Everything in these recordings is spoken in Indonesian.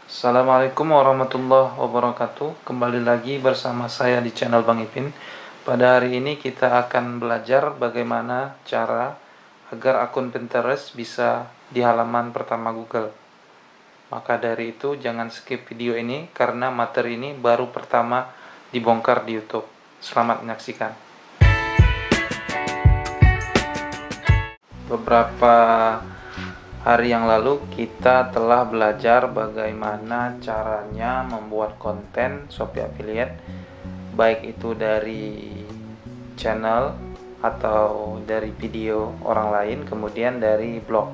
Assalamualaikum warahmatullahi wabarakatuh. Kembali lagi bersama saya di channel Bang Ipin. Pada hari ini kita akan belajar bagaimana cara agar akun Pinterest bisa di halaman pertama Google. Maka dari itu jangan skip video ini karena materi ini baru pertama dibongkar di YouTube. Selamat menyaksikan. Beberapa hari yang lalu kita telah belajar bagaimana caranya membuat konten Shopee Affiliate, baik itu dari channel atau dari video orang lain, kemudian dari blog.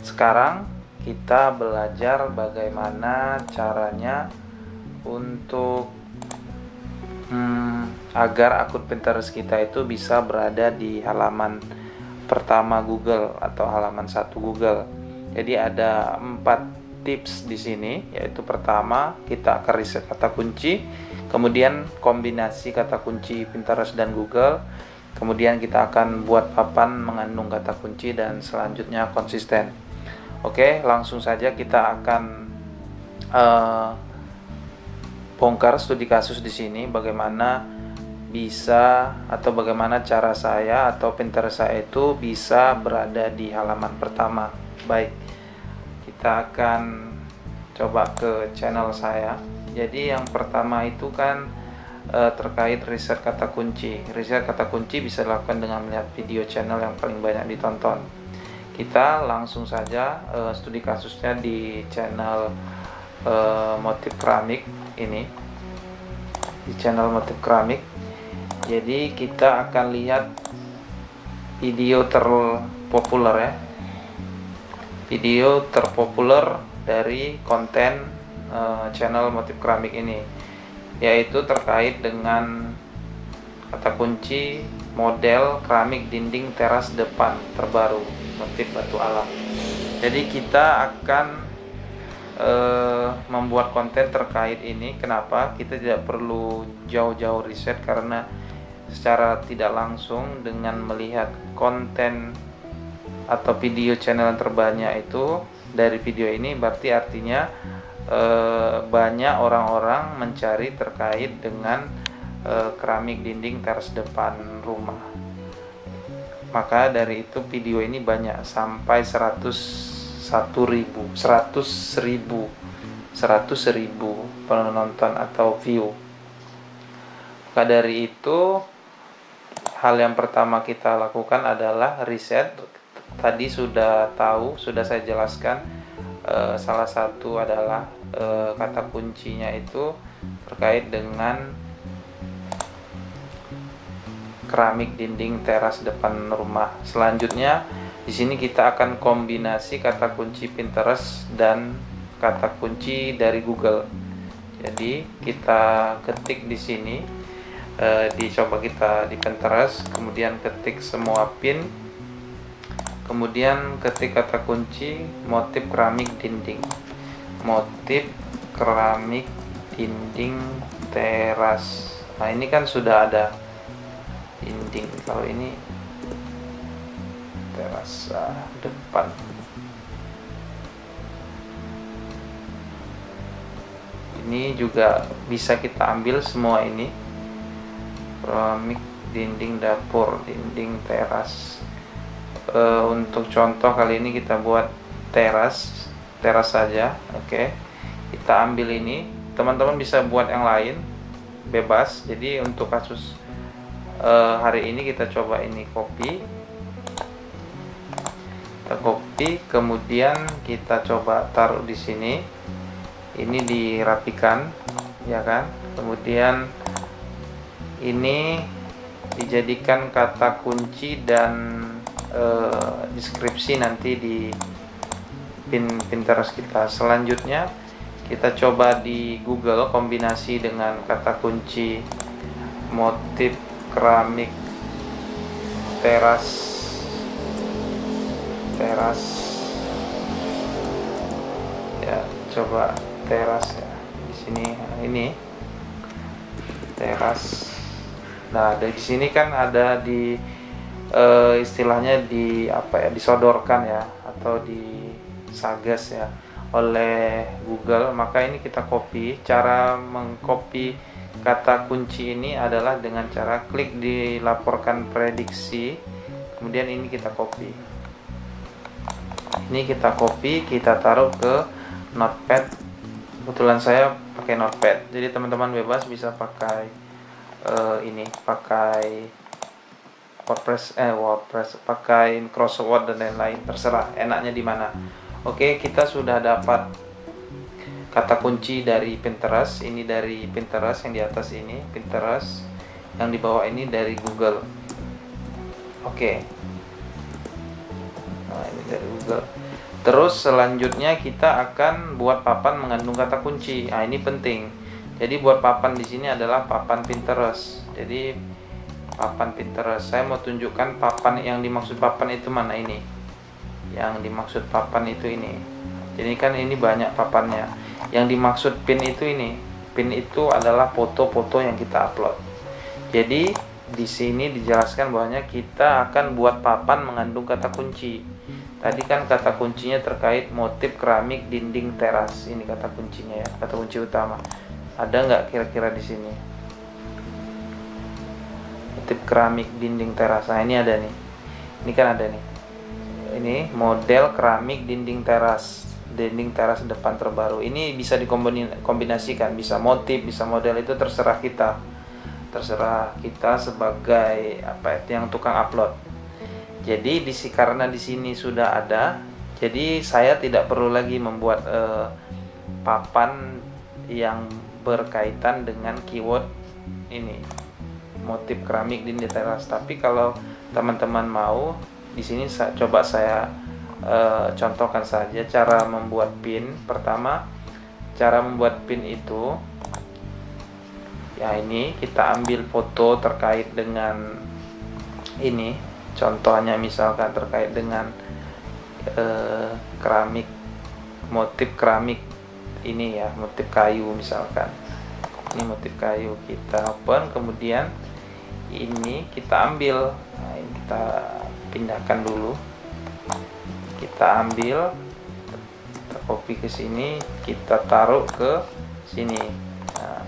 Sekarang kita belajar bagaimana caranya untuk agar akun Pinterest kita itu bisa berada di halaman pertama Google atau halaman 1 Google. Jadi ada 4 tips di sini, yaitu pertama kita akan riset kata kunci, kemudian kombinasi kata kunci Pinterest dan Google, kemudian kita akan buat papan mengandung kata kunci, dan selanjutnya konsisten. Oke, langsung saja kita akan bongkar studi kasus di sini, bagaimana bisa atau bagaimana cara saya atau Pinterest saya itu bisa berada di halaman pertama. Baik, kita akan coba ke channel saya. Jadi yang pertama itu kan terkait riset kata kunci. Riset kata kunci bisa dilakukan dengan melihat video channel yang paling banyak ditonton. Kita langsung saja studi kasusnya di channel motif keramik ini, di channel motif keramik. Jadi kita akan lihat video terpopuler ya, video terpopuler dari konten channel motif keramik ini, yaitu terkait dengan kata kunci model keramik dinding teras depan terbaru motif batu alam. Jadi kita akan membuat konten terkait ini. Kenapa? Kita tidak perlu jauh-jauh riset, karena secara tidak langsung dengan melihat konten atau video channel yang terbanyak itu dari video ini, berarti artinya banyak orang-orang mencari terkait dengan keramik dinding teras depan rumah. Maka dari itu video ini banyak, sampai 100.000 penonton atau view. Maka dari itu hal yang pertama kita lakukan adalah riset. Tadi sudah saya jelaskan, salah satu adalah kata kuncinya itu terkait dengan keramik dinding teras depan rumah. Selanjutnya di sini kita akan kombinasi kata kunci Pinterest dan kata kunci dari Google. Jadi kita ketik di sini, dicoba kita di Pinterest, kemudian ketik semua pin, kemudian ketik kata kunci motif keramik dinding, motif keramik dinding teras. Nah ini kan sudah ada dinding, kalau ini teras depan. Ini juga bisa kita ambil semua ini, keramik dinding dapur, dinding teras. Untuk contoh kali ini kita buat teras saja. Oke, kita ambil ini. Teman-teman bisa buat yang lain, bebas. Jadi untuk kasus hari ini kita coba ini copy. Kita copy, kemudian kita coba taruh di sini. Ini dirapikan, ya kan? Kemudian ini dijadikan kata kunci dan deskripsi nanti di Pinterest kita. Selanjutnya kita coba di Google kombinasi dengan kata kunci motif keramik teras ya, coba teras ya di sini. Nah, ini teras. Nah dari sini kan ada di istilahnya di apa ya, disodorkan ya, atau di sagas ya. oleh Google, maka ini kita copy. Cara mengcopy kata kunci ini adalah dengan cara klik dilaporkan prediksi, kemudian ini kita copy. Ini kita copy, kita taruh ke notepad. Kebetulan saya pakai notepad, jadi teman-teman bebas bisa pakai ini, pakai WordPress, pakai Crossword dan lain-lain, terserah enaknya di mana. Oke, kita sudah dapat kata kunci dari Pinterest. Ini dari Pinterest, yang di atas ini Pinterest, yang di bawah ini dari Google. Oke. Nah, ini dari Google. Terus selanjutnya kita akan buat papan mengandung kata kunci. Nah, ini penting. Jadi buat papan di sini adalah papan Pinterest. Jadi papan Pinterest. Saya mau tunjukkan papan yang dimaksud papan itu mana ini. Yang dimaksud papan itu ini. Jadi kan ini banyak papannya. Yang dimaksud pin itu ini. Pin itu adalah foto-foto yang kita upload. Jadi di sini dijelaskan bahwanya kita akan buat papan mengandung kata kunci. Tadi kan kata kuncinya terkait motif keramik dinding teras. Ini kata kuncinya ya, kata kunci utama. Ada nggak kira-kira di sini? Motif keramik dinding teras. Nah, ini ada nih. Ini kan ada nih. Ini model keramik dinding teras depan terbaru. Ini bisa dikombinasikan, bisa motif, bisa model, itu terserah kita. Terserah kita sebagai yang tukang upload. Jadi karena di sini sudah ada, jadi saya tidak perlu lagi membuat papan yang berkaitan dengan keyword ini, motif keramik dinding teras. Tapi kalau teman-teman mau, di sini coba saya contohkan saja cara membuat pin. Pertama, cara membuat pin itu ya, ini kita ambil foto terkait dengan ini, contohnya misalkan terkait dengan keramik, motif keramik ini ya, motif kayu misalkan. Ini motif kayu, kita open, kemudian ini kita ambil. Nah, ini kita pindahkan dulu, kita ambil, kita copy ke sini, kita taruh ke sini. Nah,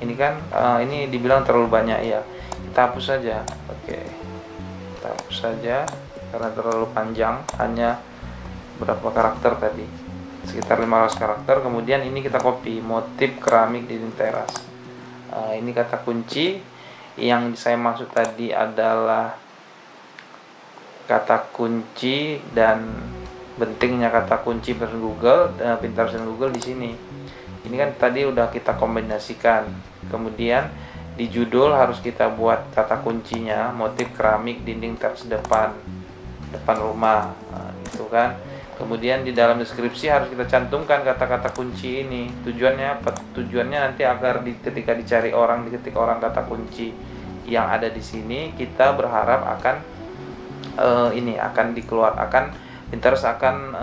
ini kan ini dibilang terlalu banyak ya, kita hapus saja. Oke, kita hapus saja karena terlalu panjang, hanya berapa karakter tadi, sekitar 500 karakter. Kemudian ini kita copy, motif keramik dinding teras. Ini kata kunci. Yang saya maksud tadi adalah kata kunci dan pentingnya kata kunci Google, Pinterest dan Google di sini. Ini kan tadi udah kita kombinasikan. Kemudian di judul harus kita buat kata kuncinya, motif keramik dinding teras depan rumah, gitu kan. Kemudian di dalam deskripsi harus kita cantumkan kata-kata kunci ini. Tujuannya apa? Tujuannya nanti agar ketika dicari orang, diketik orang kata kunci yang ada di sini, kita berharap akan ini akan Pinterest akan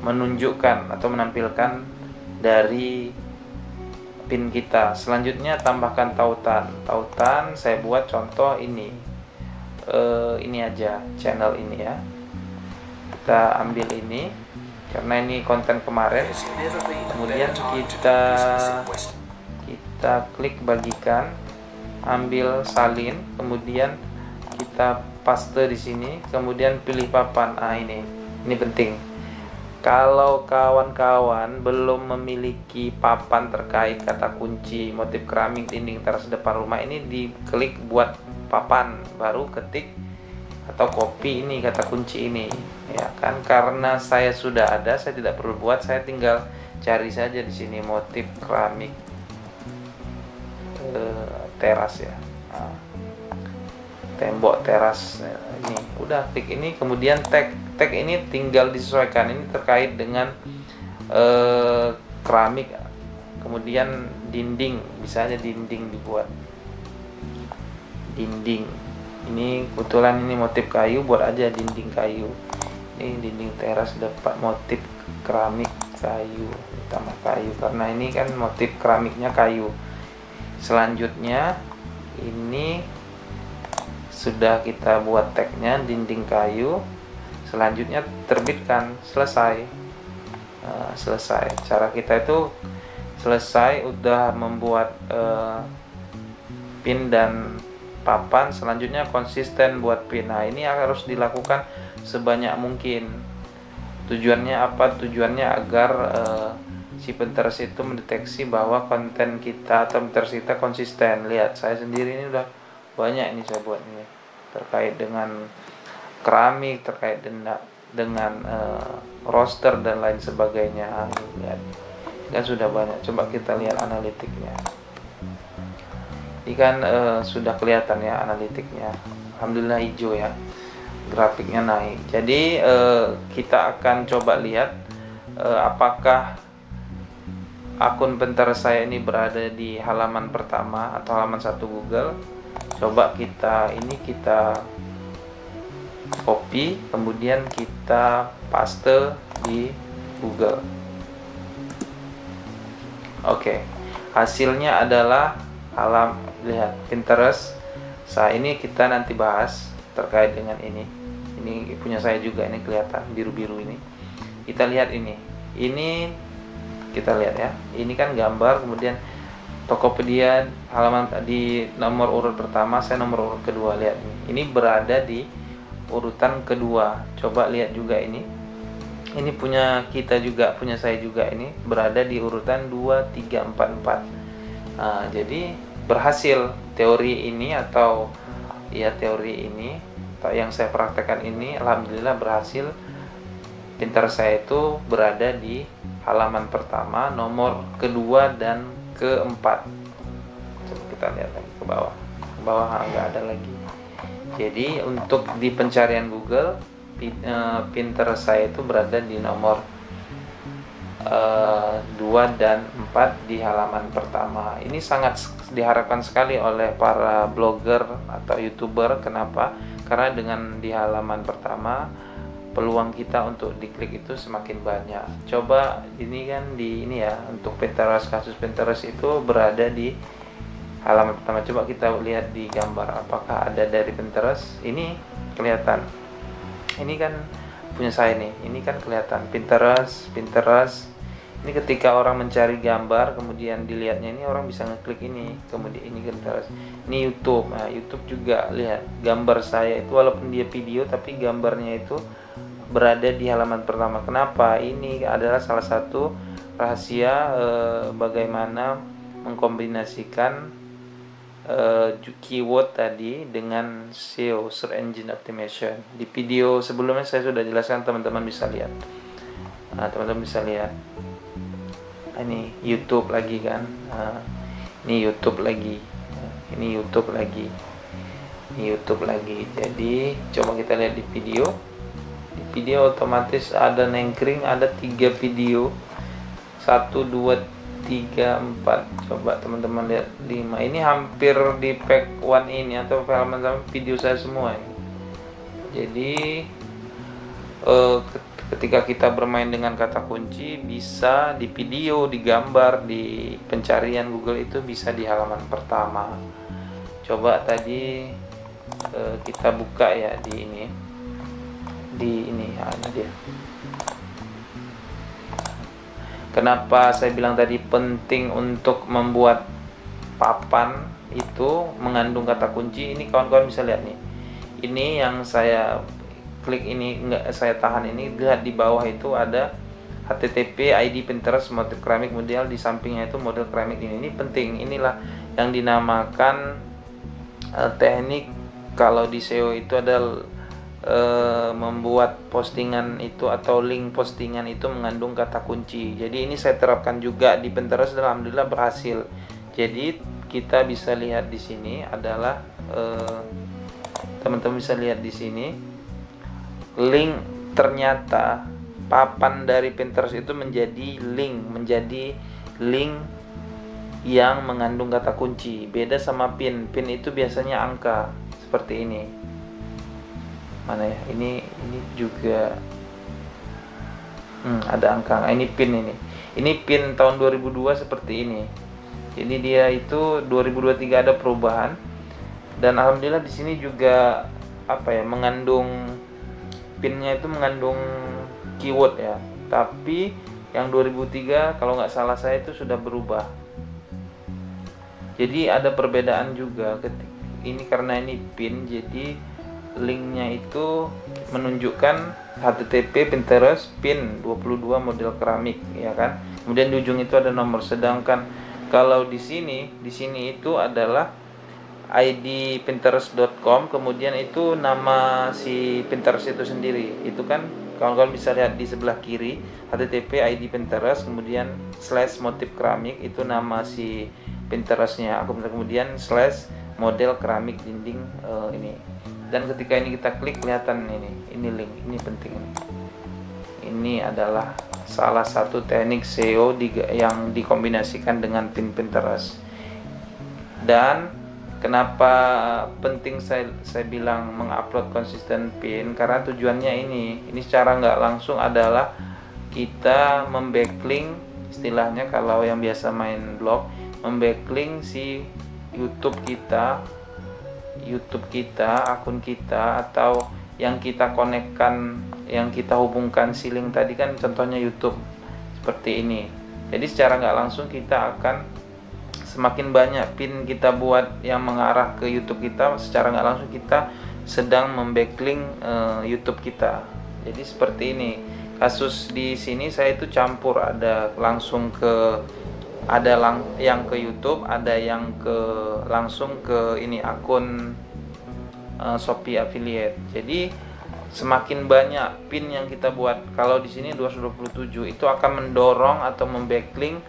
menunjukkan atau menampilkan dari pin kita. Selanjutnya tambahkan tautan. Tautan saya buat contoh ini aja, channel ini ya. Kita ambil ini karena ini konten kemarin. Kemudian kita klik bagikan, ambil salin, kemudian kita paste di sini, kemudian pilih papan. Ini penting. Kalau kawan-kawan belum memiliki papan terkait kata kunci motif keramik dinding teras depan rumah, ini diklik buat papan, baru ketik atau copy ini kata kunci ini, ya kan. Karena saya sudah ada, saya tidak perlu buat, saya tinggal cari saja di sini motif keramik teras ya. Tembok teras ini, udah klik ini, kemudian tag ini tinggal disesuaikan. Ini terkait dengan keramik, kemudian dinding, bisa aja dinding dibuat dinding. Ini kebetulan ini motif kayu, buat aja dinding kayu. Ini dinding teras dapat motif keramik kayu, utama kayu, karena ini kan motif keramiknya kayu. Selanjutnya ini sudah kita buat tagnya dinding kayu. Selanjutnya terbitkan, selesai. selesai. Cara kita itu selesai, udah membuat pin dan papan. Selanjutnya konsisten buat pin. Nah, ini harus dilakukan sebanyak mungkin. Tujuannya apa? Tujuannya agar si Pinterest itu mendeteksi bahwa konten kita atau Pinterest kita konsisten. Lihat, saya sendiri ini udah banyak ini saya buat ini terkait dengan keramik, terkait dengan roster dan lain sebagainya. Lihat, kan sudah banyak. Coba kita lihat analitiknya. Ini kan sudah kelihatan ya analitiknya. Alhamdulillah hijau ya, grafiknya naik. Jadi kita akan coba lihat apakah akun Pinterest saya ini berada di halaman pertama atau halaman 1 Google. Coba kita copy, kemudian kita paste di Google. Oke, hasilnya adalah lihat Pinterest. Ini kita nanti bahas terkait dengan ini punya saya juga, ini kelihatan biru-biru ini. Kita lihat ini kita lihat ya, ini kan gambar, kemudian Tokopedia halaman di nomor urut pertama, saya nomor urut kedua. Lihat ini berada di urutan kedua. Coba lihat juga ini punya kita juga, punya saya juga, ini berada di urutan 2, 3, 4, 4. Nah, jadi berhasil teori ini atau yang saya praktekkan ini, alhamdulillah berhasil. Pinterest saya itu berada di halaman pertama, nomor kedua dan keempat. Coba kita lihat lagi ke bawah. Nggak ada lagi. Jadi untuk di pencarian Google, Pinterest saya itu berada di nomor 2 dan 4 di halaman pertama. Ini sangat diharapkan sekali oleh para blogger atau YouTuber. Kenapa? Karena dengan di halaman pertama, peluang kita untuk diklik itu semakin banyak. Coba ini kan untuk Pinterest, kasus Pinterest itu berada di halaman pertama. Coba kita lihat di gambar, apakah ada dari Pinterest. Ini kelihatan, ini kan punya saya nih, ini kan kelihatan Pinterest. Ini ketika orang mencari gambar, kemudian dilihatnya ini, orang bisa ngeklik ini, kemudian ini Pinterest. Ini YouTube. Nah, YouTube juga lihat gambar saya itu, walaupun dia video tapi gambarnya itu berada di halaman pertama. Kenapa? Ini adalah salah satu rahasia bagaimana mengkombinasikan keyword tadi dengan SEO, Search Engine Optimization. Di video sebelumnya saya sudah jelaskan, teman-teman bisa lihat. Nah, teman-teman bisa lihat. Ini YouTube lagi kan. Ini YouTube lagi. Ini YouTube lagi. Ini YouTube lagi. Jadi coba kita lihat di video. Di video otomatis ada nengkring, ada 3 video. 1, 2, 3, 4. Coba teman-teman lihat 5. Ini hampir di pack 1 ini atau halaman sama video saya semua ini. Jadi ketika kita bermain dengan kata kunci, bisa di video, di gambar, di pencarian Google itu bisa di halaman pertama. Coba tadi kita buka ya di ini. Ini dia. Kenapa saya bilang tadi penting untuk membuat papan itu mengandung kata kunci? Ini kawan-kawan bisa lihat nih. Ini yang saya klik ini, enggak saya tahan ini, lihat di bawah itu ada HTTP ID Pinterest model keramik model, di sampingnya itu model keramik ini. Ini penting. Inilah yang dinamakan teknik kalau di SEO itu ada membuat postingan itu atau link postingan itu mengandung kata kunci. Jadi ini saya terapkan juga di Pinterest dan alhamdulillah berhasil. Jadi kita bisa lihat di sini adalah teman-teman bisa lihat di sini link, ternyata papan dari Pinterest itu menjadi link yang mengandung kata kunci. Beda sama pin itu biasanya angka seperti ini. Mana ya, ini juga ada angka. Ini pin, ini pin tahun 2002 seperti ini. Jadi dia itu 2023 ada perubahan, dan alhamdulillah di sini juga mengandung pinnya itu mengandung keyword ya, tapi Yang 2003 kalau nggak salah saya itu sudah berubah. Jadi ada perbedaan juga ini karena ini pin, jadi linknya itu menunjukkan HTTP Pinterest pin 22 model keramik, ya kan. Kemudian di ujung itu ada nomor. Sedangkan kalau di sini itu adalah ID pinterest.com, kemudian itu nama si Pinterest itu sendiri. Itu kan kawan-kawan bisa lihat di sebelah kiri, HTTP ID Pinterest, kemudian / motif keramik, itu nama si Pinterestnya. Kemudian / model keramik dinding ini. Dan ketika ini kita klik, kelihatan ini link, ini penting ini. Ini adalah salah satu teknik SEO yang dikombinasikan dengan pin Pinterest. Dan kenapa penting saya bilang mengupload konsisten pin, karena tujuannya ini secara nggak langsung adalah kita membacklink, istilahnya kalau yang biasa main blog, membacklink si YouTube kita, akun kita, atau yang kita konekkan, yang kita hubungkan si link tadi kan contohnya YouTube seperti ini. Jadi secara nggak langsung kita akan semakin banyak pin kita buat yang mengarah ke YouTube kita, secara nggak langsung kita sedang membacklink YouTube kita. Jadi seperti ini. Kasus di sini saya itu campur, ada langsung ke yang ke YouTube, ada yang langsung ke ini akun Shopee affiliate. Jadi semakin banyak pin yang kita buat, kalau di sini 227, itu akan mendorong atau membacklink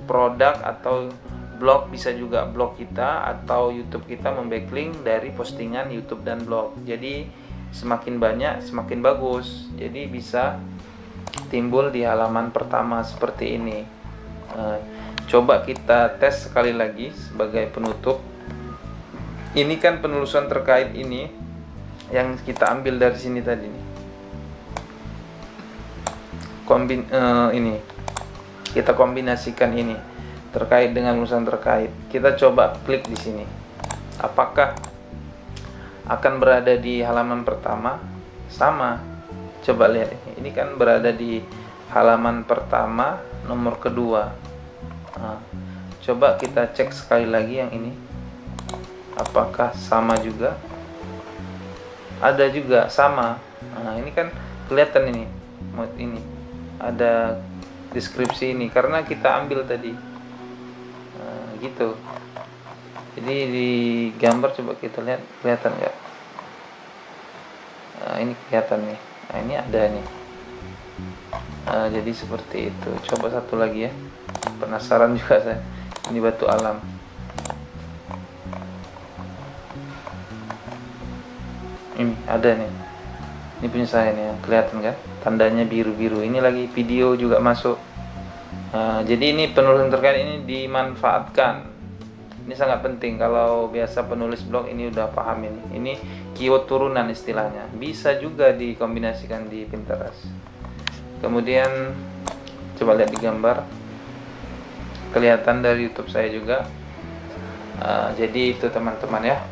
produk atau blog, bisa juga blog kita atau YouTube kita membacklink dari postingan YouTube dan blog. Jadi semakin banyak semakin bagus. Jadi bisa timbul di halaman pertama seperti ini. Coba kita tes sekali lagi sebagai penutup. Ini kan penelusuran terkait ini yang kita ambil dari sini tadi nih. Ini kita kombinasikan ini terkait dengan penelusuran terkait. Kita coba klik di sini. Apakah akan berada di halaman pertama? Sama. Coba lihat ini kan berada di halaman pertama nomor kedua. Coba kita cek sekali lagi yang ini, apakah sama juga? Ada juga sama. Ini kan kelihatan ini ada deskripsi ini karena kita ambil tadi. Gitu. Jadi di gambar coba kita lihat, kelihatan nggak? Ini kelihatan nih. Ini ada nih. Jadi seperti itu. Coba satu lagi ya. Penasaran juga saya. Ini batu alam. Ini ada nih. Ini punya saya nih, kelihatan kan? Tandanya biru-biru. Ini lagi video juga masuk. Jadi ini penulisan terkait ini dimanfaatkan. Ini sangat penting. Kalau biasa penulis blog ini udah paham ini. Ini keyword turunan istilahnya. Bisa juga dikombinasikan di Pinterest. Kemudian coba lihat di gambar, kelihatan dari YouTube saya juga. Jadi itu teman-teman ya.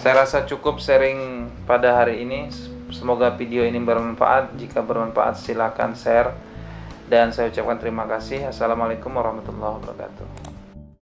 Saya rasa cukup sharing pada hari ini. Semoga video ini bermanfaat. Jika bermanfaat silakan share. Dan saya ucapkan terima kasih. Assalamualaikum warahmatullahi wabarakatuh.